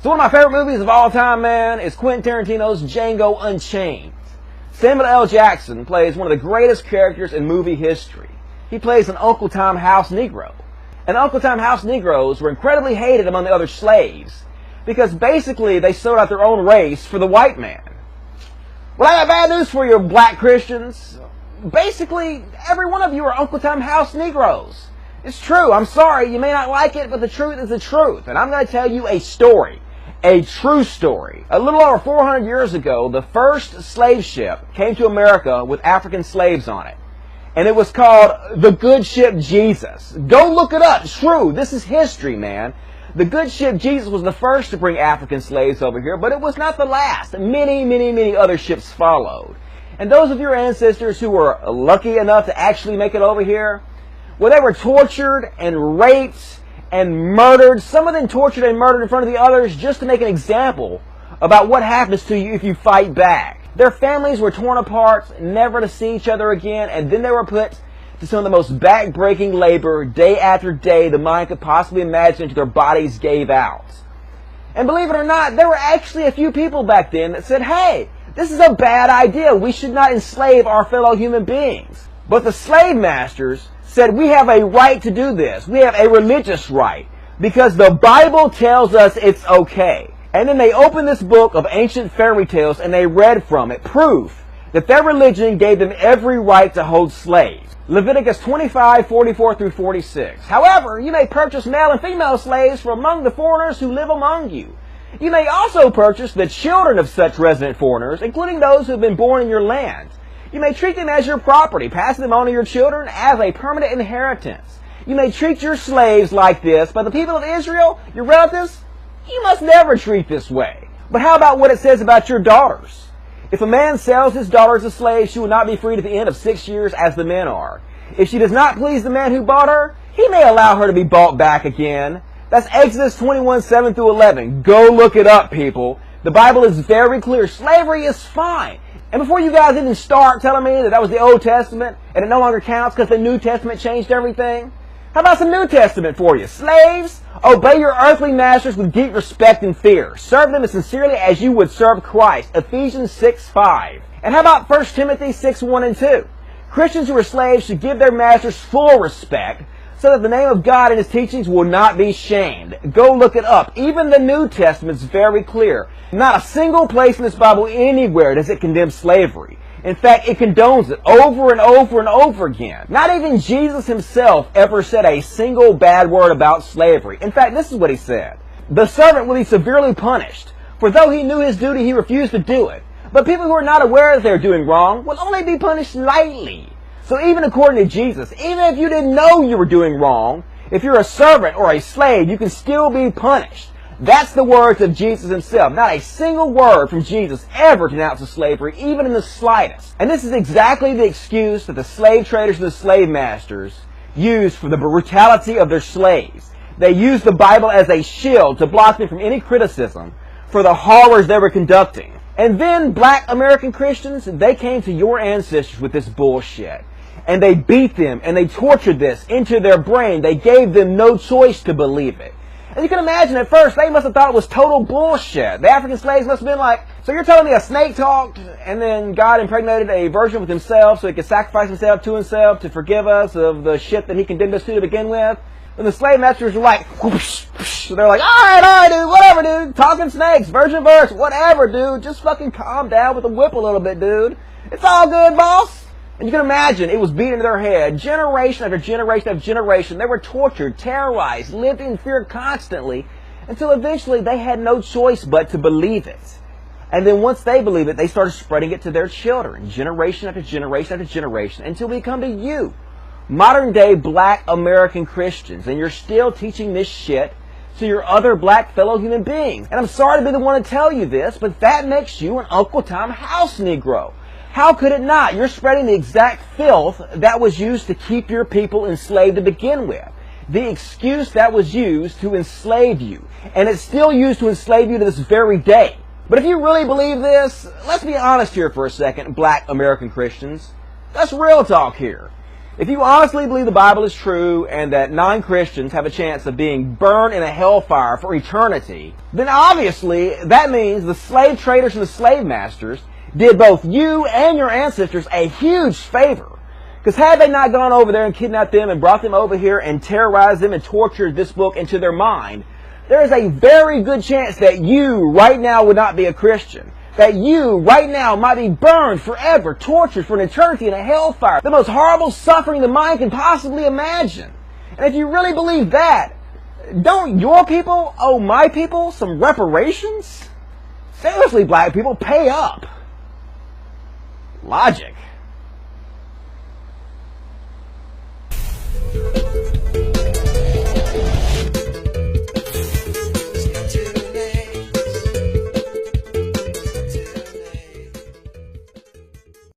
So one of my favorite movies of all time, man, is Quentin Tarantino's Django Unchained. Samuel L. Jackson plays one of the greatest characters in movie history. He plays an Uncle Tom house Negro. And Uncle Tom house Negroes were incredibly hated among the other slaves because basically they sold out their own race for the white man. Well, I got bad news for you, black Christians. Basically, every one of you are Uncle Tom house Negroes. It's true. I'm sorry. You may not like it, but the truth is the truth. And I'm going to tell you a story. A true story. A little over 400 years ago, the first slave ship came to America with African slaves on it. And it was called the Good Ship Jesus. Go look it up. It's true. This is history, man. The Good Ship Jesus was the first to bring African slaves over here, but it was not the last. Many other ships followed. And those of your ancestors who were lucky enough to actually make it over here, well, they were tortured and raped and murdered, some of them tortured and murdered in front of the others just to make an example about what happens to you if you fight back. Their families were torn apart, never to see each other again, and then they were put to some of the most back-breaking labor day after day the mind could possibly imagine until their bodies gave out. And believe it or not, there were actually a few people back then that said, hey, this is a bad idea. We should not enslave our fellow human beings. But the slave masters said, we have a right to do this. We have a religious right because the Bible tells us it's okay. And then they opened this book of ancient fairy tales and they read from it proof that their religion gave them every right to hold slaves. Leviticus 25:44 through 46. However, you may purchase male and female slaves from among the foreigners who live among you. You may also purchase the children of such resident foreigners, including those who have been born in your land. You may treat them as your property, passing them on to your children as a permanent inheritance. You may treat your slaves like this, but the people of Israel, your relatives, you must never treat this way. But how about what it says about your daughters? If a man sells his daughter as a slave, she will not be freed at the end of 6 years as the men are. If she does not please the man who bought her, he may allow her to be bought back again. That's Exodus 21:7 through 11. Go look it up, people. The Bible is very clear. Slavery is fine. And before you guys even start telling me that was the Old Testament and it no longer counts because the New Testament changed everything, how about some New Testament for you? Slaves, obey your earthly masters with deep respect and fear. Serve them as sincerely as you would serve Christ. Ephesians 6:5. And how about 1 Timothy 6:1 and 2? Christians who are slaves should give their masters full respect so that the name of God and His teachings will not be shamed. Go look it up. Even the New Testament is very clear. Not a single place in this Bible anywhere does it condemn slavery. In fact, it condones it over and over and over again. Not even Jesus Himself ever said a single bad word about slavery. In fact, this is what He said. The servant will be severely punished, for though he knew his duty, he refused to do it. But people who are not aware that they're doing wrong will only be punished lightly. So even according to Jesus, even if you didn't know you were doing wrong, if you're a servant or a slave, you can still be punished. That's the words of Jesus Himself. Not a single word from Jesus ever denounces slavery, even in the slightest. And this is exactly the excuse that the slave traders and the slave masters used for the brutality of their slaves. They used the Bible as a shield to block them from any criticism for the horrors they were conducting. And then black American Christians, they came to your ancestors with this bullshit. And they beat them and they tortured this into their brain. They gave them no choice to believe it. And you can imagine at first they must have thought it was total bullshit. The African slaves must have been like, so you're telling me a snake talked and then God impregnated a virgin with Himself so He could sacrifice Himself to forgive us of the shit that He condemned us to begin with? And the slave masters were like, whoosh, whoosh. They're like, all right, dude, whatever, dude. Talking snakes, virgin births, whatever, dude. Just fucking calm down with the whip a little bit, dude. It's all good, boss. And you can imagine it was beaten into their head. Generation after generation after generation. They were tortured, terrorized, lived in fear constantly until eventually they had no choice but to believe it. And then once they believe it, they started spreading it to their children. Generation after generation after generation until we come to you. Modern day black American Christians. And you're still teaching this shit to your other black fellow human beings. And I'm sorry to be the one to tell you this, but that makes you an Uncle Tom house Negro. How could it not? You're spreading the exact filth that was used to keep your people enslaved to begin with. The excuse that was used to enslave you. And it's still used to enslave you to this very day. But if you really believe this, let's be honest here for a second, black American Christians. That's real talk here. If you honestly believe the Bible is true and that non-Christians have a chance of being burned in a hellfire for eternity, then obviously that means the slave traders and the slave masters did both you and your ancestors a huge favor. Because had they not gone over there and kidnapped them and brought them over here and terrorized them and tortured this book into their mind, there is a very good chance that you right now would not be a Christian. That you right now might be burned forever, tortured for an eternity in a hellfire. The most horrible suffering the mind can possibly imagine. And if you really believe that, don't your people owe my people some reparations? Seriously, black people, pay up. Logic.